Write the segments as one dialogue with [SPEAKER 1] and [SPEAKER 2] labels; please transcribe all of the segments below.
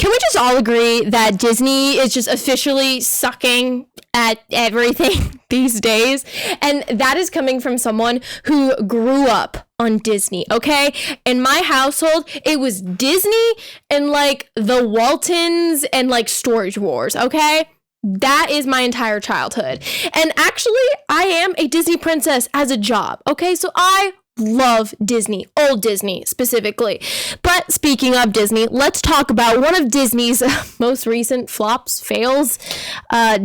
[SPEAKER 1] can we just all agree that Disney is just officially sucking at everything these days? And that is coming from someone who grew up on Disney, okay? In my household, it was Disney and like the Waltons and like Storage Wars, okay? That is my entire childhood. And actually, I am a Disney princess as a job, okay? So I love Disney, old Disney specifically. But speaking of Disney, let's talk about one of Disney's most recent flops, fails,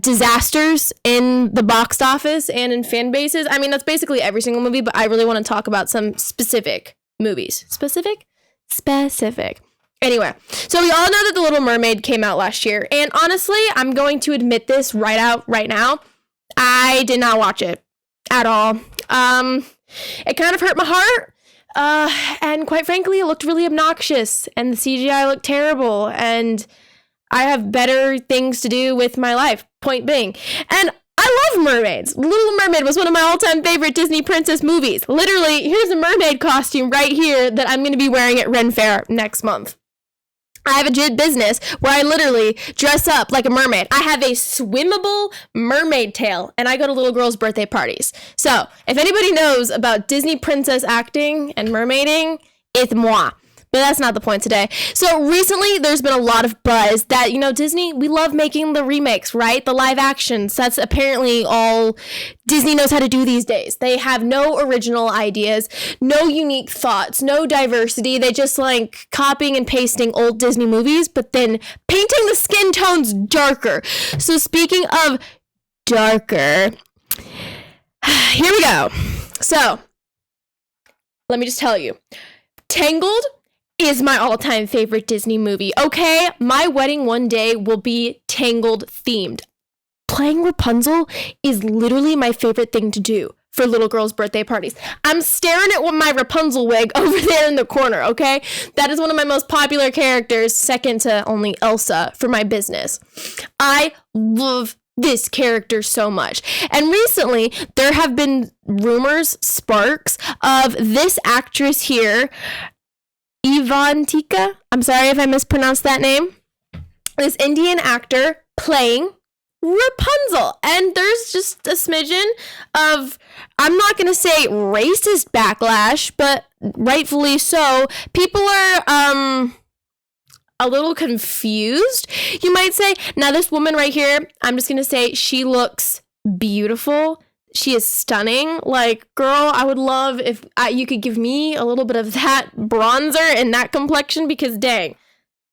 [SPEAKER 1] disasters in the box office and in fan bases. I mean, that's basically every single movie, but I really want to talk about some specific movies. Specific. Anyway, so we all know that The Little Mermaid came out last year, and honestly, I'm going to admit this right now. I did not watch it at all. It kind of hurt my heart, and quite frankly, it looked really obnoxious, and the CGI looked terrible, and I have better things to do with my life, point being. And I love mermaids. Little Mermaid was one of my all-time favorite Disney princess movies. Literally, here's a mermaid costume right here that I'm going to be wearing at Ren Fair next month. I have a business where I literally dress up like a mermaid. I have a swimmable mermaid tail, and I go to little girls' birthday parties. So, if anybody knows about Disney princess acting and mermaiding, it's moi. But that's not the point today. So recently, there's been a lot of buzz that, Disney, we love making the remakes, right? The live actions. That's apparently all Disney knows how to do these days. They have no original ideas, no unique thoughts, no diversity. They just like copying and pasting old Disney movies, but then painting the skin tones darker. So speaking of darker, here we go. So let me just tell you, Tangled is my all-time favorite Disney movie, okay? My wedding one day will be Tangled themed. Playing Rapunzel is literally my favorite thing to do for little girls' birthday parties. I'm staring at my Rapunzel wig over there in the corner, okay? That is one of my most popular characters, second to only Elsa, for my business. I love this character so much. And recently, there have been rumors, sparks, of this actress here, Ivantika, I'm sorry if I mispronounced that name, this Indian actor playing Rapunzel. And there's just a smidgen of, I'm not going to say racist backlash, but rightfully so. People are a little confused, you might say. Now, this woman right here, I'm just going to say she looks beautiful. She is stunning. Like, girl, I would love if you could give me a little bit of that bronzer and that complexion, because dang,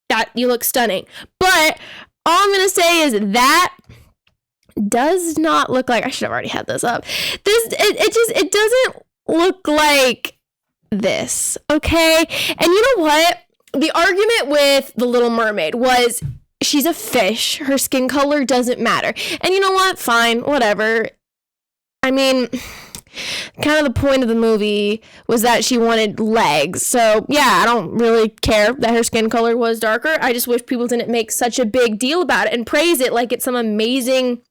[SPEAKER 1] that you look stunning. But all I'm going to say is that does not look like, I should have already had this up. It doesn't look like this, okay? And you know what? The argument with The Little Mermaid was she's a fish. Her skin color doesn't matter. And you know what? Fine, whatever. I mean, kind of the point of the movie was that she wanted legs. So, yeah, I don't really care that her skin color was darker. I just wish people didn't make such a big deal about it and praise it like it's some amazing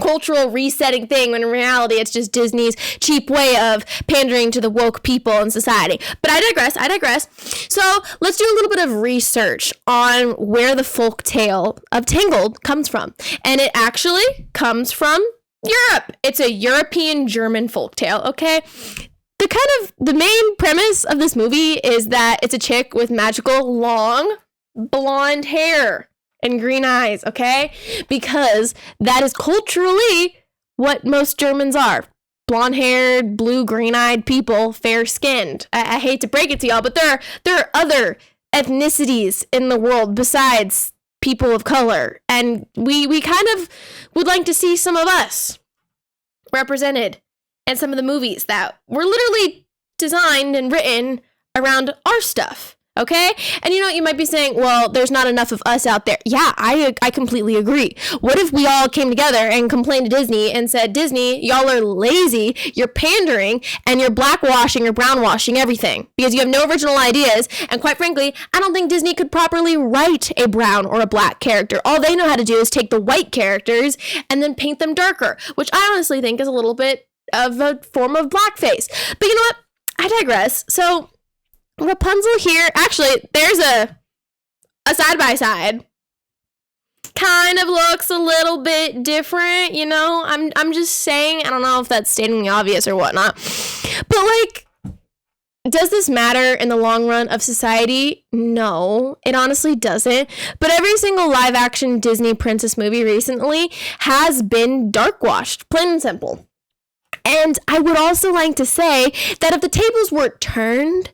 [SPEAKER 1] cultural resetting thing, when in reality it's just Disney's cheap way of pandering to the woke people in society. But I digress. So let's do a little bit of research on where the folk tale of Tangled comes from. And it actually comes from Europe. It's a European German folktale, okay? The main premise of this movie is that it's a chick with magical long blonde hair and green eyes, okay? Because that is culturally what most Germans are. Blonde-haired, blue, green-eyed people, fair-skinned. I hate to break it to y'all, but there are other ethnicities in the world besides people of color, and we kind of would like to see some of us represented in some of the movies that were literally designed and written around our stuff, okay? And you know what, you might be saying, well, there's not enough of us out there. Yeah, I completely agree. What if we all came together and complained to Disney and said, Disney, y'all are lazy, you're pandering, and you're blackwashing or brownwashing everything because you have no original ideas. And quite frankly, I don't think Disney could properly write a brown or a black character. All they know how to do is take the white characters and then paint them darker, which I honestly think is a little bit of a form of blackface. But you know what? I digress. So Rapunzel here, actually, there's a side-by-side kind of looks a little bit different, you know? I'm just saying, I don't know if that's stating the obvious or whatnot. But like, does this matter in the long run of society? No, it honestly doesn't. But every single live action Disney princess movie recently has been darkwashed, plain and simple. And I would also like to say that if the tables were turned,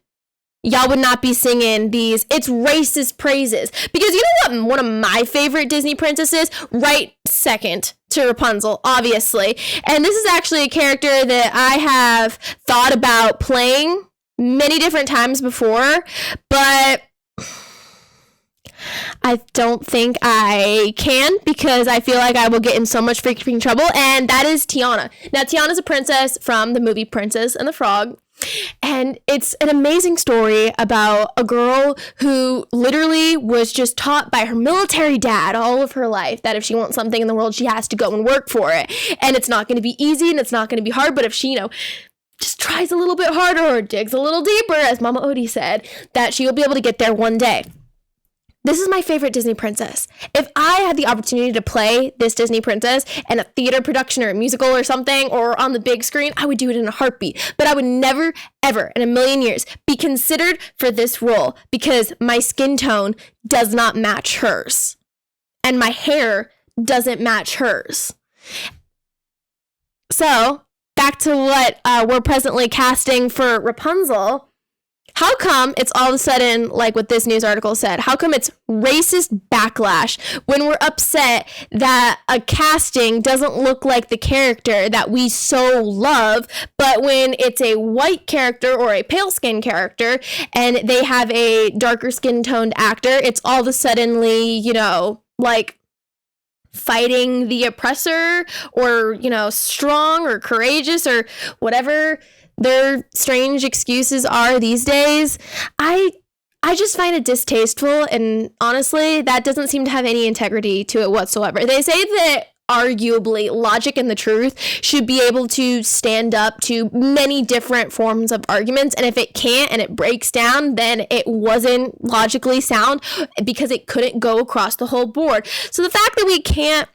[SPEAKER 1] y'all would not be singing these it's racist praises. Because you know what one of my favorite Disney princesses? Right second to Rapunzel, obviously. And this is actually a character that I have thought about playing many different times before, but I don't think I can because I feel like I will get in so much freaking trouble, and that is Tiana. Now, Tiana's a princess from the movie Princess and the Frog, and it's an amazing story about a girl who literally was just taught by her military dad all of her life that if she wants something in the world, she has to go and work for it, and it's not going to be easy and it's not going to be hard, but if she, just tries a little bit harder or digs a little deeper, as Mama Odie said, that she will be able to get there one day. This is my favorite Disney princess. If I had the opportunity to play this Disney princess in a theater production or a musical or something, or on the big screen, I would do it in a heartbeat. But I would never, ever in a million years be considered for this role because my skin tone does not match hers. And my hair doesn't match hers. So, back to what we're presently casting for Rapunzel. How come it's all of a sudden, like what this news article said, how come it's racist backlash when we're upset that a casting doesn't look like the character that we so love, but when it's a white character or a pale skin character and they have a darker skin toned actor, it's all of a suddenly, like fighting the oppressor or, strong or courageous or whatever their strange excuses are these days. I just find it distasteful, and honestly, that doesn't seem to have any integrity to it whatsoever. They say that arguably logic and the truth should be able to stand up to many different forms of arguments, and if it can't and it breaks down, then it wasn't logically sound because it couldn't go across the whole board. So the fact that we can't,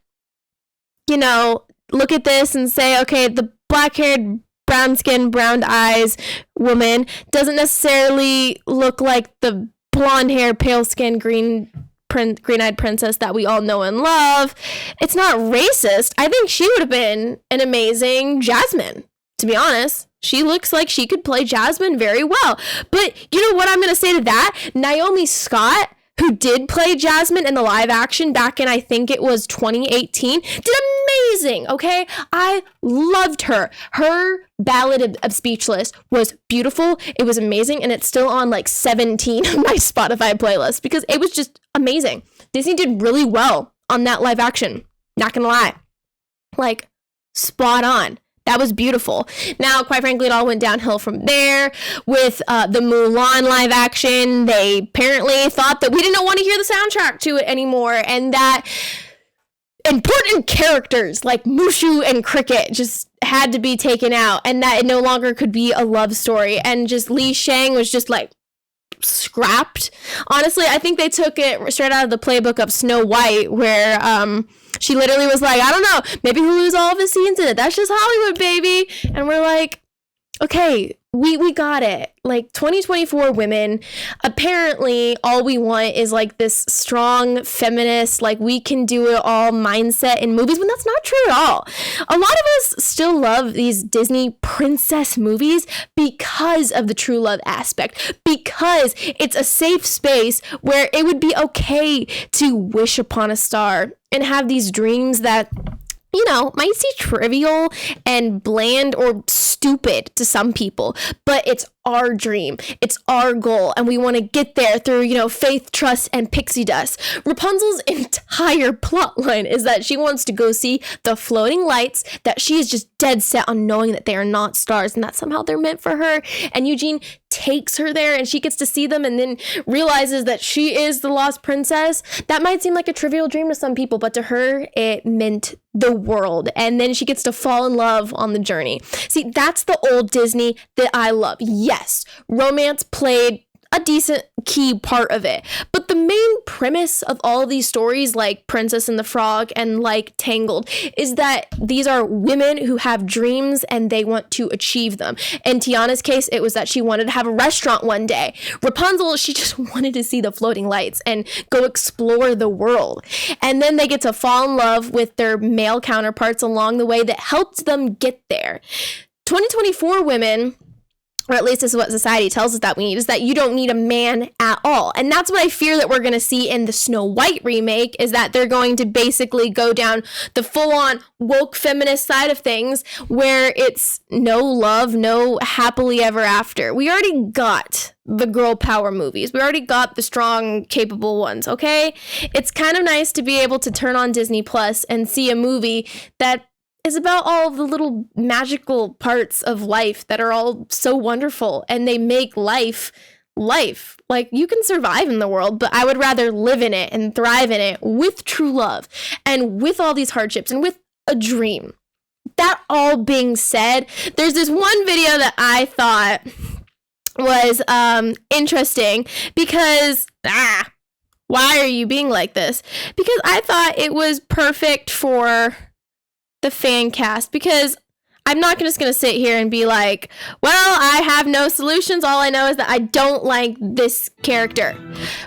[SPEAKER 1] look at this and say, okay, the black-haired, brown skin, brown eyes woman doesn't necessarily look like the blonde hair, pale skin, green-eyed princess that we all know and love. It's not racist. I think she would have been an amazing Jasmine, to be honest. She looks like she could play Jasmine very well. But you know what I'm going to say to that? Naomi Scott, who did play Jasmine in the live action back in, I think it was 2018, did amazing, okay? I loved her. Her Ballad of Speechless was beautiful. It was amazing, and it's still on like 17 of my Spotify playlist because it was just amazing. Disney did really well on that live action. Not gonna lie. Like, spot on. That was beautiful. Now, quite frankly, it all went downhill from there with the Mulan live action. They apparently thought that we didn't want to hear the soundtrack to it anymore, and that important characters like Mushu and Cricket just had to be taken out, and that it no longer could be a love story, and just Li Shang was just like scrapped. Honestly, I think they took it straight out of the playbook of Snow White, where she literally was like, I don't know, maybe we'll lose all of the scenes in it. That's just Hollywood, baby. And we're like, okay, we got it. Like, 2024 women, apparently all we want is like this strong feminist, like we can do it all mindset in movies, when that's not true at all. A lot of us still love these Disney princess movies because of the true love aspect, because it's a safe space where it would be okay to wish upon a star and have these dreams that, might seem trivial and bland or stupid to some people, but it's our dream. It's our goal, and we want to get there through, faith, trust, and pixie dust. Rapunzel's entire plot line is that she wants to go see the floating lights, that she is just dead set on knowing that they are not stars and that somehow they're meant for her, and Eugene takes her there and she gets to see them and then realizes that she is the lost princess. That might seem like a trivial dream to some people, but to her, it meant the world, and then she gets to fall in love on the journey. See, that's the old Disney that I love. Yes, romance played a decent key part of it. But the main premise of all of these stories, like Princess and the Frog and like Tangled, is that these are women who have dreams and they want to achieve them. In Tiana's case, it was that she wanted to have a restaurant one day. Rapunzel, she just wanted to see the floating lights and go explore the world. And then they get to fall in love with their male counterparts along the way that helped them get there. 2024 women, or at least this is what society tells us that we need, is that you don't need a man at all. And that's what I fear that we're going to see in the Snow White remake, is that they're going to basically go down the full-on woke feminist side of things, where it's no love, no happily ever after. We already got the girl power movies. We already got the strong, capable ones, okay? It's kind of nice to be able to turn on Disney Plus and see a movie that is about all of the little magical parts of life that are all so wonderful, and they make life. Like, you can survive in the world, but I would rather live in it and thrive in it with true love and with all these hardships and with a dream. That all being said, there's this one video that I thought was interesting because why are you being like this? Because I thought it was perfect for the fan cast, because I'm not just going to sit here and be like, well, I have no solutions. All I know is that I don't like this character,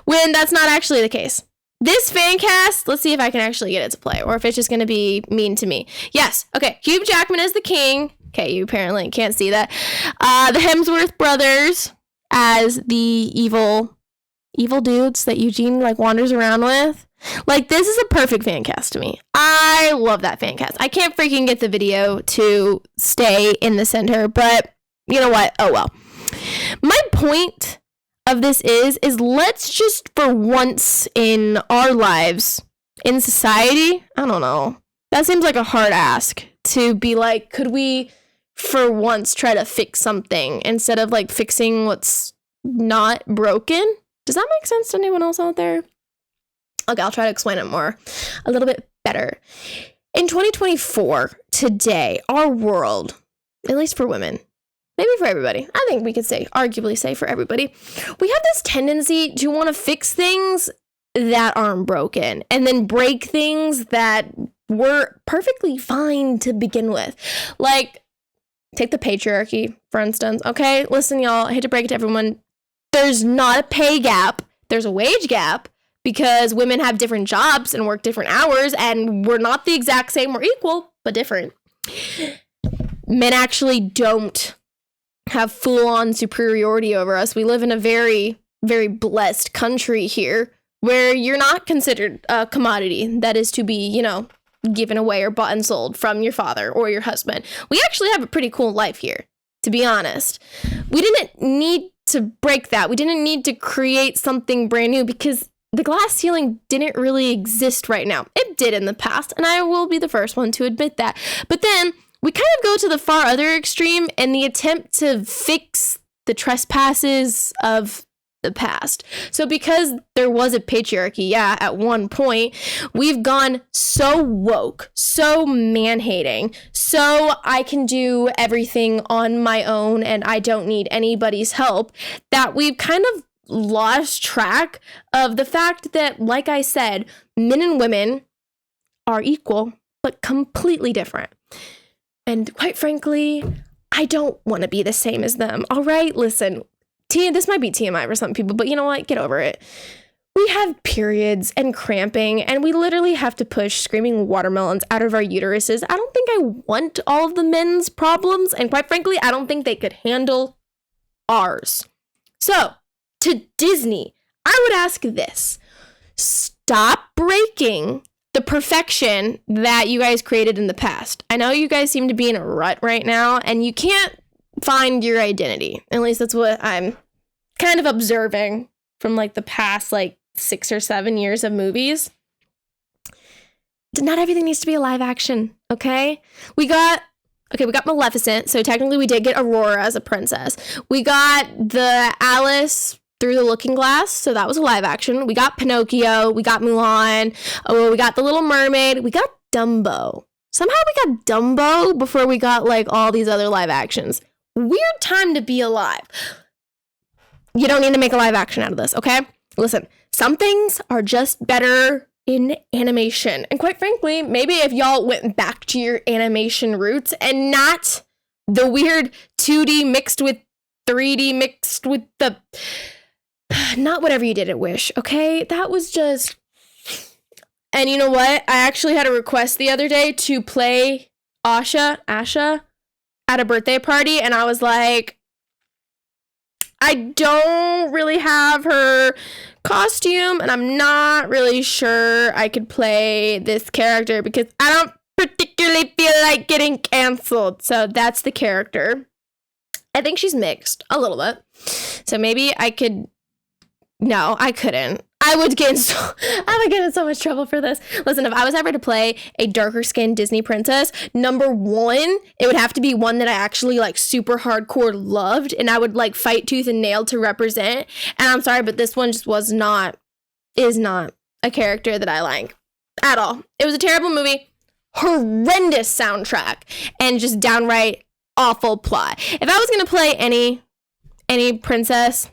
[SPEAKER 1] when that's not actually the case. This fan cast, let's see if I can actually get it to play, or if it's just going to be mean to me. Yes. Okay. Hugh Jackman is the king. Okay. You apparently can't see that. The Hemsworth brothers as the evil dudes that Eugene like wanders around with. Like, this is a perfect fan cast to me. I love that fan cast. I can't freaking get the video to stay in the center, but you know what? Oh well. My point of this is let's just, for once in our lives, in society, I don't know. That seems like a hard ask to be like, could we for once try to fix something instead of like fixing what's not broken? Does that make sense to anyone else out there? Okay, I'll try to explain it a little bit better. In 2024, today, our world, at least for women, maybe for everybody, I think we could arguably say for everybody, we have this tendency to want to fix things that aren't broken and then break things that were perfectly fine to begin with. Like, take the patriarchy, for instance. Okay, listen, y'all, I hate to break it to everyone. There's not a pay gap. There's a wage gap, because women have different jobs and work different hours, and we're not the exact same. We're equal, but different. Men actually don't have full-on superiority over us. We live in a very, very blessed country here, where you're not considered a commodity that is to be, given away or bought and sold from your father or your husband. We actually have a pretty cool life here, to be honest. We didn't need to break that. We didn't need to create something brand new, because the glass ceiling didn't really exist right now. It did in the past, and I will be the first one to admit that. But then we kind of go to the far other extreme in the attempt to fix the trespasses of the past. So because there was a patriarchy, at one point, we've gone so woke, so man-hating, so I can do everything on my own and I don't need anybody's help, that we've kind of lost track of the fact that, like I said, men and women are equal, but completely different. And quite frankly, I don't want to be the same as them. All right, listen, this might be TMI for some people, but you know what? Get over it. We have periods and cramping, and we literally have to push screaming watermelons out of our uteruses. I don't think I want all of the men's problems, and quite frankly, I don't think they could handle ours. So, to Disney, I would ask this: stop breaking the perfection that you guys created in the past. I know you guys seem to be in a rut right now, and you can't find your identity. At least that's what I'm kind of observing from like the past 6 or 7 years of movies. Not everything needs to be a live action, okay? We got Maleficent, so technically we did get Aurora as a princess. We got the Alice Through the Looking Glass, so that was a live action. We got Pinocchio, we got Mulan, we got The Little Mermaid, we got Dumbo. Somehow we got Dumbo before we got all these other live actions. Weird time to be alive. You don't need to make a live action out of this, okay? Listen, some things are just better in animation. And quite frankly, maybe if y'all went back to your animation roots and not the weird 2D mixed with 3D mixed with the... Not whatever you did at Wish, okay? That was just... And you know what? I actually had a request the other day to play Asha at a birthday party, and I was like, I don't really have her costume, and I'm not really sure I could play this character because I don't particularly feel like getting canceled. So that's the character. I think she's mixed a little bit. So maybe I could... No, I couldn't. I would get in so much trouble for this. Listen, if I was ever to play a darker skinned Disney princess, number one, it would have to be one that I actually like super hardcore loved, and I would like fight tooth and nail to represent. And I'm sorry, but this one just is not a character that I like at all. It was a terrible movie, horrendous soundtrack, and just downright awful plot. If I was gonna play any princess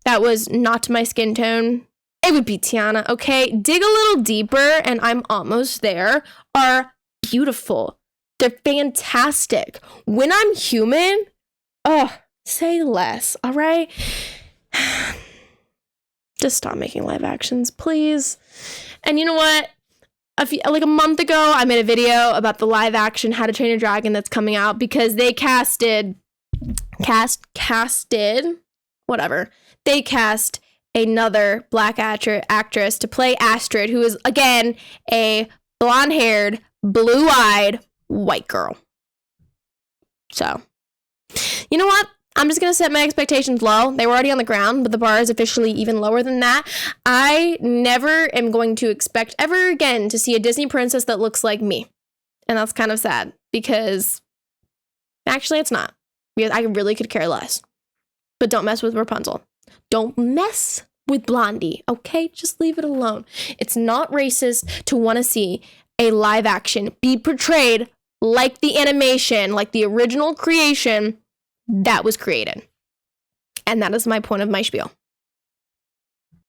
[SPEAKER 1] that was not to my skin tone, it would be Tiana, okay? Dig a little deeper, and I'm almost there, are beautiful. They're fantastic. When I'm human, say less, all right? Just stop making live actions, please. And you know what? Like a month ago, I made a video about the live action How to Train Your Dragon that's coming out because they casted, they cast another black actress to play Astrid, who is, again, a blonde-haired, blue-eyed white girl. So, you know what? I'm just going to set my expectations low. They were already on the ground, but the bar is officially even lower than that. I never am going to expect ever again to see a Disney princess that looks like me. And that's kind of sad because actually it's not. Because I really could care less. But don't mess with Rapunzel. Don't mess with Blondie, okay? Just leave it alone. It's not racist to want to see a live action be portrayed like the animation, like the original creation that was created. And that is my point of my spiel.